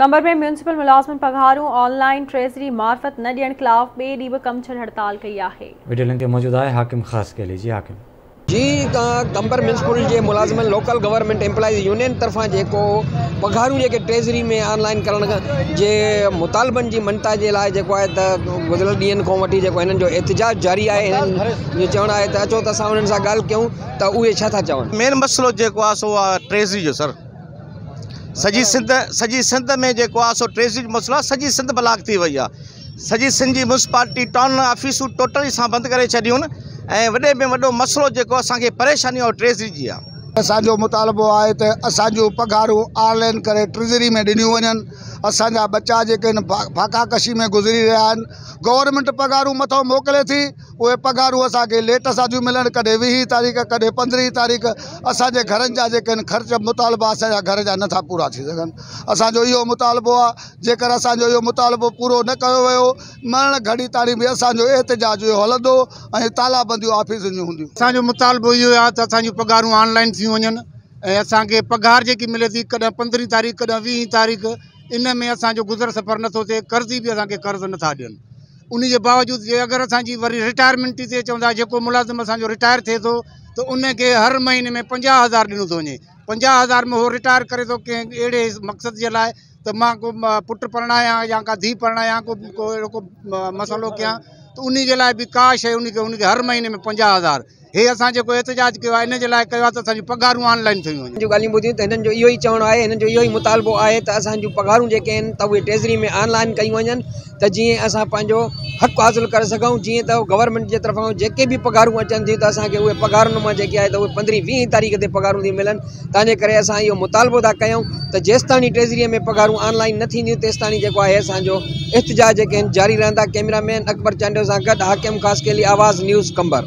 कंबर में म्यूनसिपल मुलाज़िमन पघारूं ऑनलाइन ट्रेज़री मार्फत न ॾियण खिलाफ़ ॿिए ॾींहुं बि कम छॾ हड़ताल कई आहे। वीडियो लिंक मौजूद है हाकिम खास के लिए। जी हाकिम जी कंबर म्यूनसिपल के मुलाज़िमन लोकल गवर्नमेंट एम्प्लॉइज़ यूनियन तरफा जेको पघारूं जेके ट्रेज़री में ऑनलाइन करण जे मुतालबन जी मनता जे लाइ जेको आहे त गुज़िरियल ॾींहंनि खां वठी जेको हिननि जो एहतिजाज जारी आहे। हिननि जो चवणु आहे त अचो त असां उन्हनि सां ॻाल्हि कयूं त उहे छा था चवनि। मेन मसलो जेको आहे सो आहे ट्रेज़री जो सर। सॼी सिंध में जेको आहे सो ट्रेज़री जो मसलो आहे। सॼी सिंध ब्लॉक थी वई आहे। सॼी सिंध जी म्यूनसिपालिटी टाउन ऑफिसूं टोटली सां बंदि करे छॾियूं ऐं वॾे में वॾो मसलो जेको असांखे परेशानी और ट्रेज़री जी आहे। असांजो मुतालबो आहे त असांजो पघारूं ऑनलाइन करे ट्रेज़री में ॾिनियूं वञनि। असांजा बच्चा जेके आहिनि फाका कशी में गुज़री रहिया आहिनि। गवर्नमेंट पघारूं मथां मोकिले थी, उहे पघारूं असांखे लेट सां थियूं मिलनि, कॾहिं 20 तारीख़ कॾहिं 15 तारीख़। असांजे घरनि जा जेके आहिनि ख़र्च मुतालबा असांजा घर जा नथा पूरा थी सघनि। असांजो इहो मुतालबो आहे। जेकर असांजो इहो मुतालबो पूरो न कयो वियो मरण घड़ी ताणी बि असांजो एहतिजाज इहो हलंदो ऐं तालाबंदियूं ऑफिसुनि जूं हूंदियूं। असांजो मुतालबो इहो आहे त असांजूं पघारूं ऑनलाइन थी वञनि ऐं असांखे पघार जेकी मिले थी कॾहिं 15 तारीख़ कॾहिं 20 तारीख़, इन में असांजो गुज़र सफ़र नथो थिए। कर्ज़ी बि असांखे कर्ज़ नथा ॾियनि। उन जे बावजूदि जे अगरि असांजी वरी रिटायरमेंट थी थिए, चवंदा जेको मुलाज़िम असांजो रिटायर थिए थो त उनखे हर महीने में 50,000 ॾिनो थो वञे। 50,000 में उहो रिटायर करे थो कंहिं अहिड़े मक़सद जे लाइ त मां को पुटु परिणायां या का धीउ परिणायां, को अहिड़ो को मसइलो कयां, त उन जे लाइ बि का शइ उनखे हर महीने में 50,000। हे असां जेको एहतिजाज कयो आहे इन जे लाइ कयो आहे त असांजूं पघारूं ऑनलाइन थियूं वञनि। जो ॻाल्हियूं ॿुधियूं त हिननि जो इहो ई चवणु आहे, हिननि जो इहो ई मुतालबो आहे त असांजूं पघारूं जेके आहिनि त उहे ट्रेज़री में ऑनलाइन कयूं वञनि त जीअं असां पंहिंजो हक़ हासिलु करे सघूं। जीअं त गवर्नमेंट जे तरफ़ां जेके बि पघारूं अचनि थियूं त असांखे उहे पघारुनि मां जेके आहे त उहे 15-20 तारीख़ ते पघारूं थी मिलनि। तंहिंजे करे असां इहो मुतालबो था कयूं त जेसिताणी ट्रेज़रीअ में पघारूं ऑनलाइन न थींदियूं तेसिताणी जेको आहे असांजो एहतिजाज जेके आहिनि जारी रहंदा। कैमरामैन अकबर चांडियो सां गॾु हाकिम ख़ास के लिए आवाज़ न्यूज़ कंबर।